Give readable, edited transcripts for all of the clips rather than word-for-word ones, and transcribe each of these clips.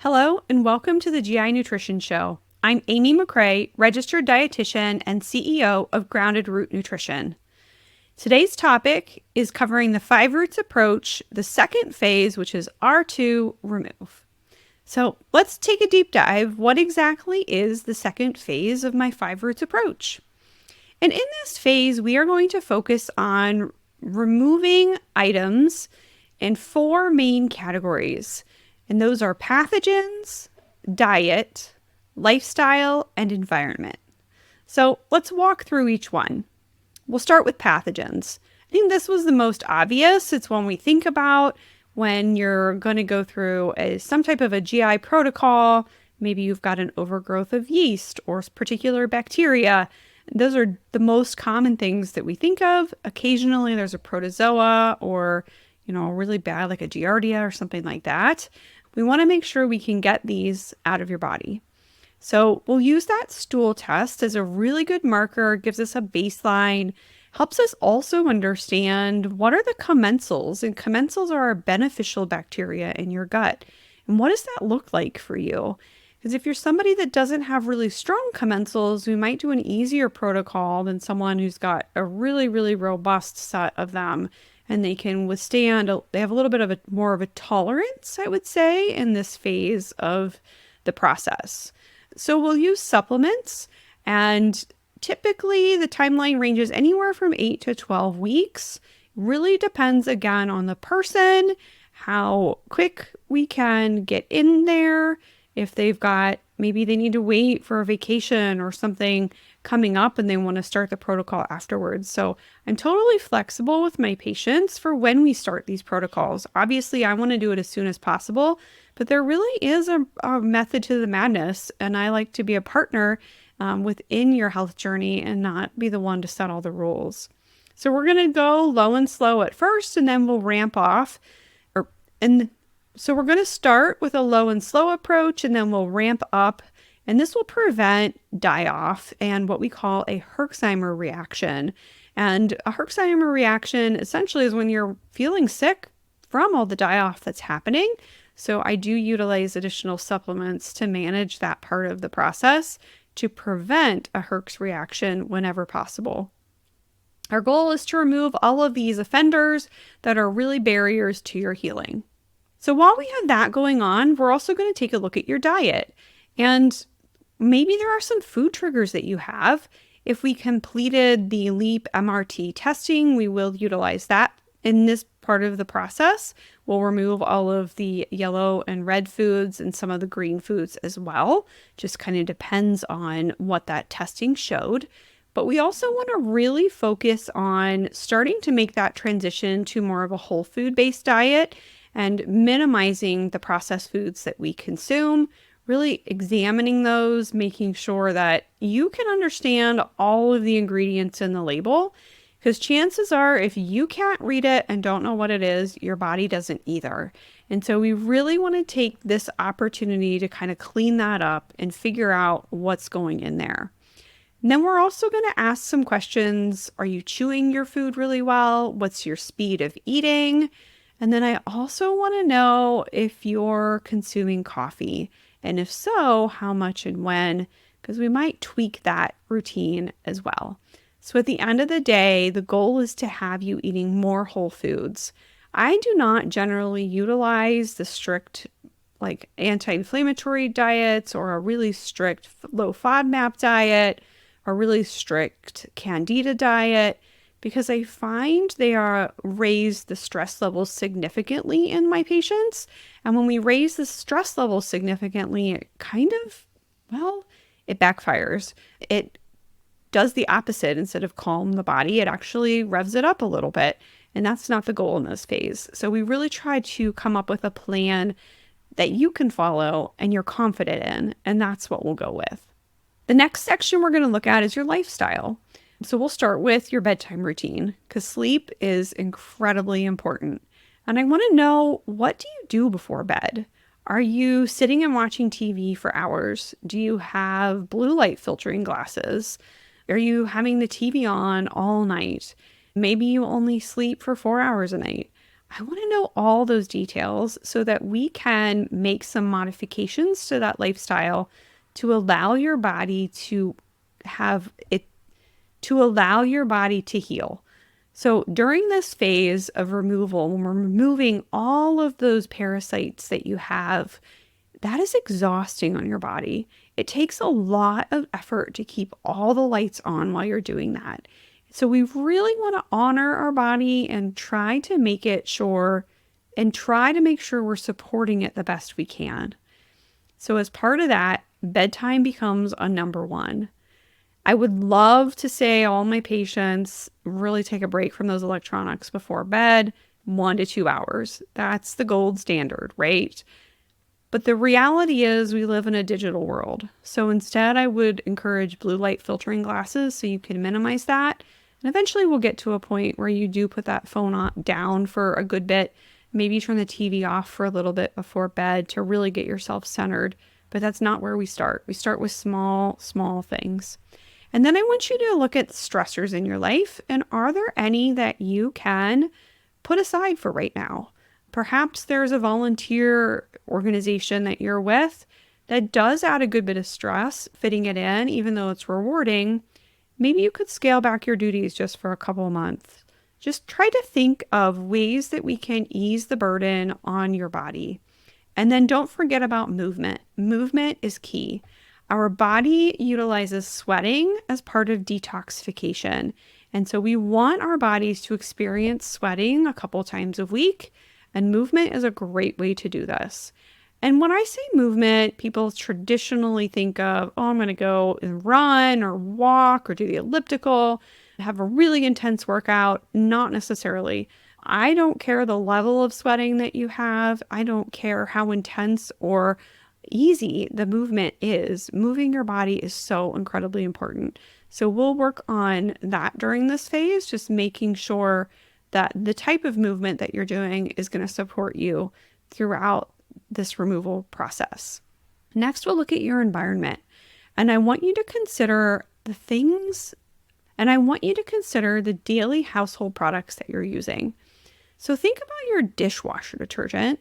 Hello, and welcome to the GI Nutrition Show. I'm Amy McCrea, registered dietitian and CEO of Grounded Root Nutrition. Today's topic is covering the 5 roots approach, the second phase, which is R2 remove. So let's take a deep dive. What exactly is the second phase of my 5 roots approach? And in this phase, we are going to focus on removing items in 4 main categories. And those are pathogens, diet, lifestyle, and environment. So let's walk through each one. We'll start with pathogens. I think this was the most obvious. It's one we think about when you're going to go through some type of a GI protocol. Maybe you've got an overgrowth of yeast or particular bacteria. Those are the most common things that we think of. Occasionally there's a protozoa or, really bad like a giardia or something like that. We want to make sure we can get these out of your body. So we'll use that stool test as a really good marker, gives us a baseline, helps us also understand what are the commensals, and commensals are our beneficial bacteria in your gut. And what does that look like for you? Because if you're somebody that doesn't have really strong commensals, we might do an easier protocol than someone who's got a really, really robust set of them. And they can withstand, they have a little bit of more of a tolerance, I would say, in this phase of the process. So we'll use supplements, and typically the timeline ranges anywhere from 8 to 12 weeks. Really depends again on the person, how quick we can get in there. If they've got, maybe they need to wait for a vacation or something coming up and they want to start the protocol afterwards. So I'm totally flexible with my patients for when we start these protocols. Obviously, I want to do it as soon as possible, but there really is a method to the madness, and I like to be a partner within your health journey and not be the one to set all the rules. So we're going to go low and slow at first, and then we'll ramp off. So we're going to start with a low and slow approach, and then we'll ramp up. And this will prevent die-off and what we call a Herxheimer reaction. And a Herxheimer reaction essentially is when you're feeling sick from all the die-off that's happening. So I do utilize additional supplements to manage that part of the process to prevent a Herx reaction whenever possible. Our goal is to remove all of these offenders that are really barriers to your healing. So while we have that going on, we're also going to take a look at your diet. And maybe there are some food triggers that you have. If we completed the LEAP MRT testing, we will utilize that in this part of the process. We'll remove all of the yellow and red foods and some of the green foods as well. Just kind of depends on what that testing showed. But we also want to really focus on starting to make that transition to more of a whole food based diet and minimizing the processed foods that we consume, really examining those, making sure that you can understand all of the ingredients in the label, because chances are if you can't read it and don't know what it is, your body doesn't either. And so we really want to take this opportunity to kind of clean that up and figure out what's going in there. And then we're also going to ask some questions. Are you chewing your food really well? What's your speed of eating? And then I also want to know if you're consuming coffee, and if so, how much and when, because we might tweak that routine as well. So at the end of the day, the goal is to have you eating more whole foods. I do not generally utilize the strict anti-inflammatory diets or a really strict low FODMAP diet or really strict Candida diet, because I find they raise the stress levels significantly in my patients. And when we raise the stress levels significantly, it it backfires. It does the opposite. Instead of calm the body, it actually revs it up a little bit. And that's not the goal in this phase. So we really try to come up with a plan that you can follow and you're confident in. And that's what we'll go with. The next section we're going to look at is your lifestyle. So we'll start with your bedtime routine, because sleep is incredibly important. And I want to know, what do you do before bed? Are you sitting and watching TV for hours? Do you have blue light filtering glasses? Are you having the TV on all night? Maybe you only sleep for 4 hours a night. I want to know all those details so that we can make some modifications to that lifestyle to allow your body to have it, to allow your body to heal. So during this phase of removal, when we're removing all of those parasites that you have, that is exhausting on your body. It takes a lot of effort to keep all the lights on while you're doing that. So we really want to honor our body and try to make it sure and try to make sure we're supporting it the best we can. So as part of that, bedtime becomes a number one. I would love to say all my patients really take a break from those electronics before bed, 1 to 2 hours. That's the gold standard, right? But the reality is we live in a digital world. So instead, I would encourage blue light filtering glasses so you can minimize that. And eventually we'll get to a point where you do put that phone down for a good bit. Maybe turn the TV off for a little bit before bed to really get yourself centered. But that's not where we start. We start with small things. And then I want you to look at stressors in your life. And are there any that you can put aside for right now? Perhaps there's a volunteer organization that you're with that does add a good bit of stress, fitting it in, even though it's rewarding. Maybe you could scale back your duties just for a couple of months. Just try to think of ways that we can ease the burden on your body. And then don't forget about movement. Movement is key. Our body utilizes sweating as part of detoxification. And so we want our bodies to experience sweating a couple times a week. And movement is a great way to do this. And when I say movement, people traditionally think of, oh, I'm going to go and run or walk or do the elliptical, have a really intense workout. Not necessarily. I don't care the level of sweating that you have. I don't care how intense or easy the movement is. Moving your body is so incredibly important. So we'll work on that during this phase, just making sure that the type of movement that you're doing is going to support you throughout this removal process. Next, we'll look at your environment. And I want you to consider the daily household products that you're using. So think about your dishwasher detergent.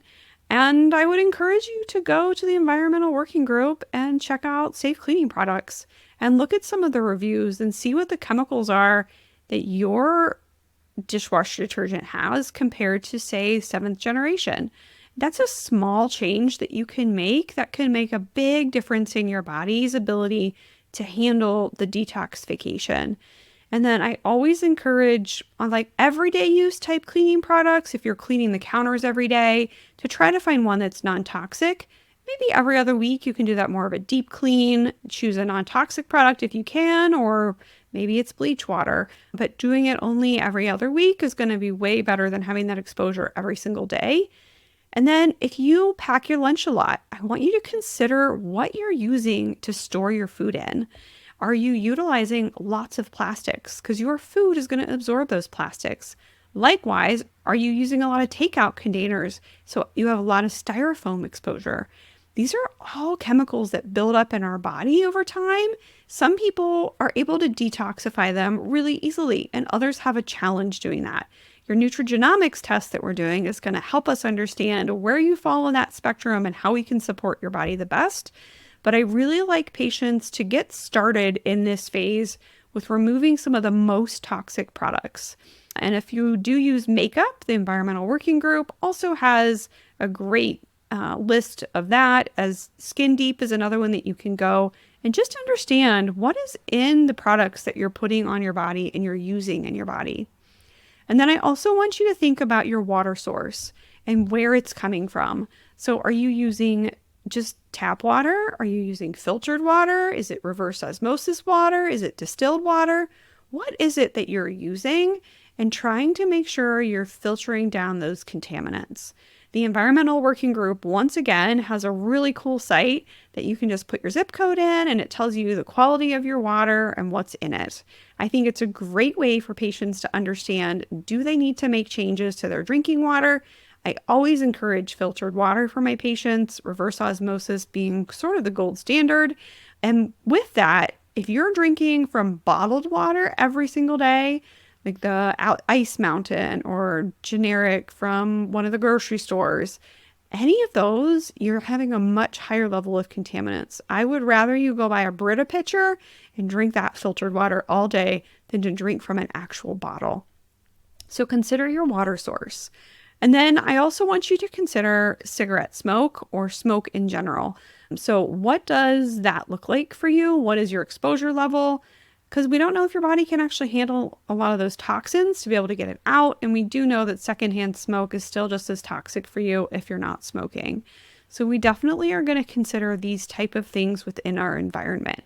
And I would encourage you to go to the environmental working group and check out safe cleaning products and look at some of the reviews and see what the chemicals are that your dishwasher detergent has compared to, say, 7th generation. That's a small change that you can make that can make a big difference in your body's ability to handle the detoxification. And then I always encourage on like everyday use type cleaning products, if you're cleaning the counters every day, to try to find one that's non-toxic. Maybe every other week you can do that more of a deep clean, choose a non-toxic product if you can, or maybe it's bleach water. But doing it only every other week is going to be way better than having that exposure every single day. And then if you pack your lunch a lot, I want you to consider what you're using to store your food in. Are you utilizing lots of plastics? Because your food is going to absorb those plastics. Likewise, are you using a lot of takeout containers? So you have a lot of styrofoam exposure. These are all chemicals that build up in our body over time. Some people are able to detoxify them really easily, and others have a challenge doing that. Your nutrigenomics test that we're doing is going to help us understand where you fall in that spectrum and how we can support your body the best. But I really like patients to get started in this phase with removing some of the most toxic products. And if you do use makeup, the Environmental Working Group also has a great list of that, as Skin Deep is another one that you can go and just understand what is in the products that you're putting on your body and you're using in your body. And then I also want you to think about your water source and where it's coming from. So are you using just tap water? Are you using filtered water? Is it reverse osmosis water? Is it distilled water? What is it that you're using? And trying to make sure you're filtering down those contaminants. The Environmental Working Group, once again, has a really cool site that you can just put your zip code in and it tells you the quality of your water and what's in it. I think it's a great way for patients to understand, do they need to make changes to their drinking water? I always encourage filtered water for my patients, reverse osmosis being sort of the gold standard. And with that, if you're drinking from bottled water every single day, like the Ice Mountain or generic from one of the grocery stores, any of those, you're having a much higher level of contaminants. I would rather you go buy a Brita pitcher and drink that filtered water all day than to drink from an actual bottle. So consider your water source. And then I also want you to consider cigarette smoke or smoke in general. So what does that look like for you? What is your exposure level? Because we don't know if your body can actually handle a lot of those toxins to be able to get it out. And we do know that secondhand smoke is still just as toxic for you if you're not smoking. So we definitely are going to consider these type of things within our environment.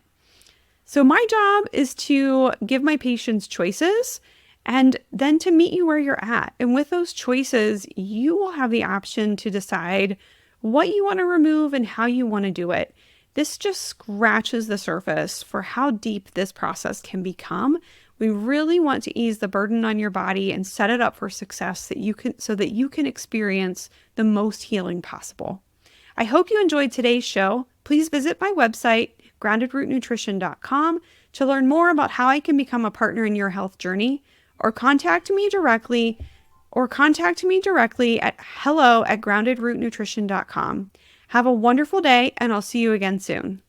So my job is to give my patients choices and then to meet you where you're at. And with those choices, you will have the option to decide what you want to remove and how you want to do it. This just scratches the surface for how deep this process can become. We really want to ease the burden on your body and set it up for success so that you can experience the most healing possible. I hope you enjoyed today's show. Please visit my website, groundedrootnutrition.com, to learn more about how I can become a partner in your health journey, or contact me directly at hello@groundedrootnutrition.com. Have a wonderful day, and I'll see you again soon.